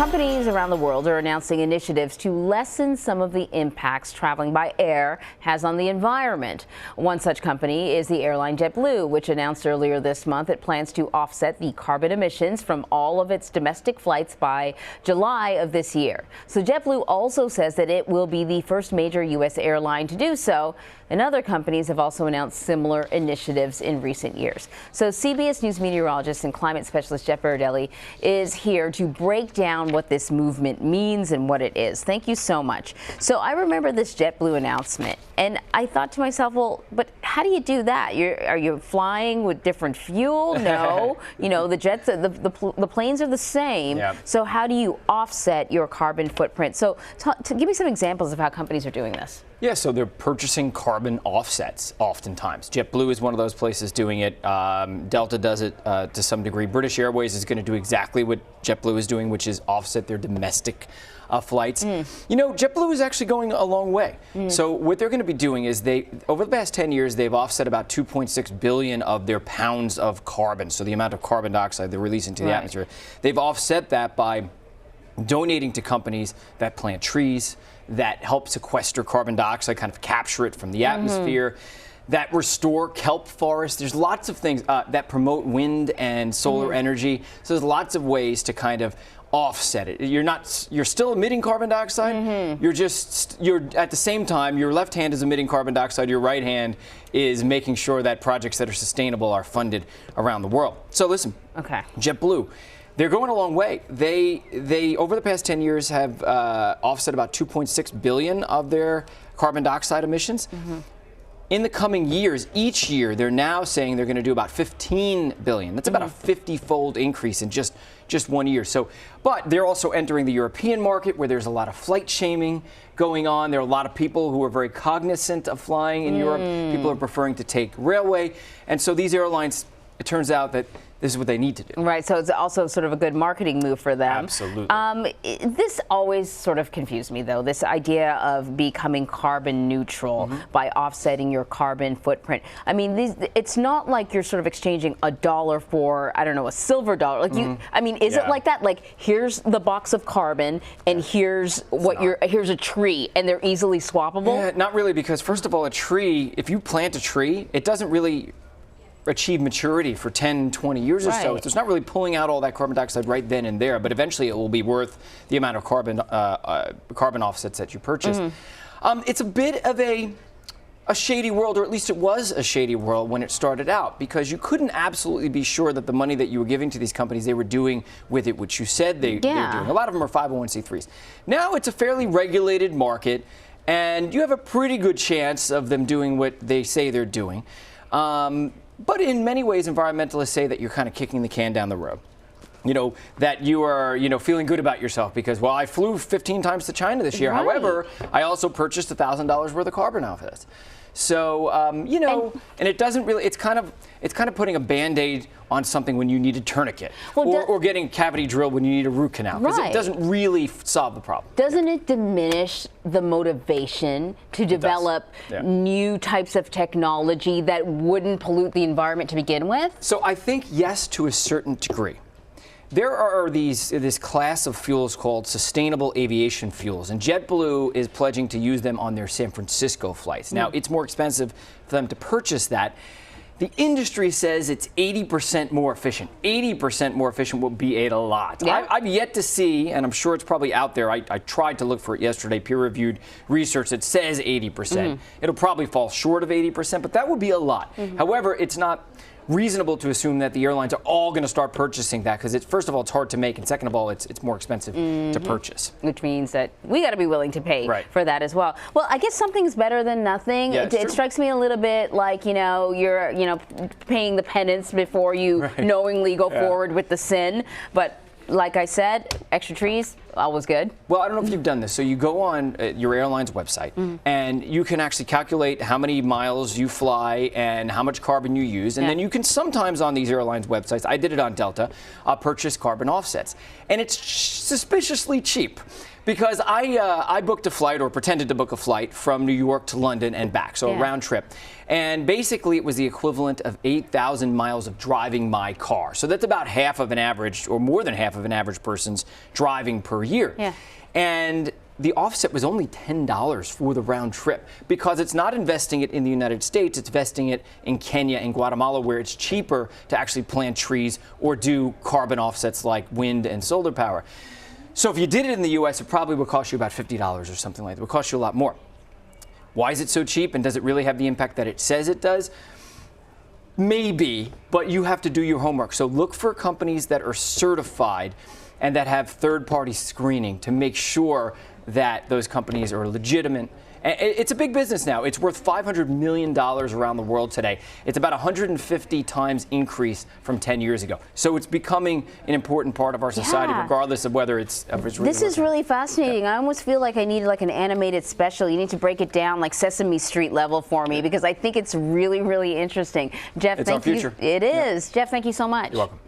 Companies around the world are announcing initiatives to lessen some of the impacts traveling by air has on the environment. One such company is the airline JetBlue, which announced earlier this month it plans to offset the carbon emissions from all of its domestic flights by July of this year. So JetBlue also says that it will be the first major U.S. airline to do so, and other companies have also announced similar initiatives in recent years. So CBS News meteorologist and climate specialist Jeff Berardelli is here to break down what this movement means and what it is. Thank you so much. So I remember this JetBlue announcement, and I thought to myself, well, but how do you do that? Are you flying with different fuel? No. You know, the jets, the planes are the same. Yep. So how do you offset your carbon footprint? So give me some examples of how companies are doing this. Yeah, so they're purchasing carbon offsets oftentimes. JetBlue is one of those places doing it. Delta does it to some degree. British Airways is going to do exactly what JetBlue is doing, which is offset their domestic flights. You know, JetBlue is actually going a long way. So what they're going to be doing is over the past 10 years, they've offset about 2.6 billion of their pounds of carbon. So the amount of carbon dioxide they're releasing to the atmosphere. They've offset that by donating to companies that plant trees, that help sequester carbon dioxide, kind of capture it from the atmosphere, that restore kelp forests. There's lots of things that promote wind and solar energy. So there's lots of ways to kind of offset it. You're still emitting carbon dioxide. You're at the same time, your left hand is emitting carbon dioxide, your right hand is making sure that projects that are sustainable are funded around the world. So listen, JetBlue, they're going a long way. They over the past 10 years have offset about 2.6 billion of their carbon dioxide emissions. In the coming years, each year, they're now saying they're going to do about 15 billion. That's about a 50-fold increase in just 1 year. So, but they're also entering the European market where there's a lot of flight shaming going on. There are a lot of people who are very cognizant of flying in Europe. People are preferring to take railway. And so these airlines, it turns out that this is what they need to do. Right, so it's also sort of a good marketing move for them. Absolutely. This always sort of confused me, though, this idea of becoming carbon neutral by offsetting your carbon footprint. I mean, it's not like you're sort of exchanging a dollar for, I don't know, a silver dollar. Like I mean, is it like that? Like, here's the box of carbon, and here's here's a tree, and they're easily swappable? Yeah, not really, because first of all, a tree, if you plant a tree, it doesn't really achieve maturity for 10, 20 years or so. It's not really pulling out all that carbon dioxide right then and there, but eventually it will be worth the amount of carbon offsets that you purchase. It's a bit of a shady world, or at least it was a shady world when it started out, because you couldn't absolutely be sure that the money that you were giving to these companies, they were doing with it what you said they were doing. A lot of them are 501c3s. Now it's a fairly regulated market, and you have a pretty good chance of them doing what they say they're doing. But in many ways, environmentalists say that you're kind of kicking the can down the road. You know, that you are, feeling good about yourself because, well, I flew 15 times to China this year. However, I also purchased $1,000 worth of carbon offsets. So, and it doesn't really, it's kind of putting a Band-Aid on something when you need a tourniquet, or getting a cavity drilled when you need a root canal, because it doesn't really solve the problem. Doesn't it diminish the motivation to develop new types of technology that wouldn't pollute the environment to begin with? So I think yes, to a certain degree. There are this class of fuels called sustainable aviation fuels, and JetBlue is pledging to use them on their San Francisco flights. Now, it's more expensive for them to purchase that. The industry says it's 80% more efficient. 80% more efficient would be a lot. I've yet to see, and I'm sure it's probably out there, I tried to look for it yesterday, peer-reviewed research that says 80%. It'll probably fall short of 80%, but that would be a lot. However, it's not reasonable to assume that the airlines are all going to start purchasing that, because first of all, it's hard to make, and second of all, it's more expensive to purchase. Which means that we got to be willing to pay for that as well. Well, I guess something's better than nothing. It strikes me a little bit like, you're paying the penance before you knowingly go forward with the sin. But like I said, extra trees, All was good? Well, I don't know if you've done this. So you go on your airline's website, and you can actually calculate how many miles you fly and how much carbon you use. And then you can sometimes on these airlines' websites, I did it on Delta, purchase carbon offsets. And it's suspiciously cheap. Because I booked a flight, or pretended to book a flight, from New York to London and back, so a round trip. And basically it was the equivalent of 8,000 miles of driving my car. So that's about half of an average, or more than half of an average person's driving per year. Yeah. And the offset was only $10 for the round trip, because it's not investing it in the United States, it's investing it in Kenya and Guatemala, where it's cheaper to actually plant trees or do carbon offsets like wind and solar power. So if you did it in the U.S., it probably would cost you about $50 or something like that. It would cost you a lot more. Why is it so cheap, and does it really have the impact that it says it does? Maybe, but you have to do your homework. So look for companies that are certified and that have third-party screening to make sure that those companies are legitimate. It's a big business now. It's worth $500 million around the world today. It's about 150 times increase from 10 years ago. So it's becoming an important part of our society, regardless of whether it's really This is really fascinating. I almost feel like I need like an animated special. You need to break it down like Sesame Street level for me, because I think it's really, really interesting. Jeff, it's thank our future. you. It is. Jeff, thank you so much. You're welcome.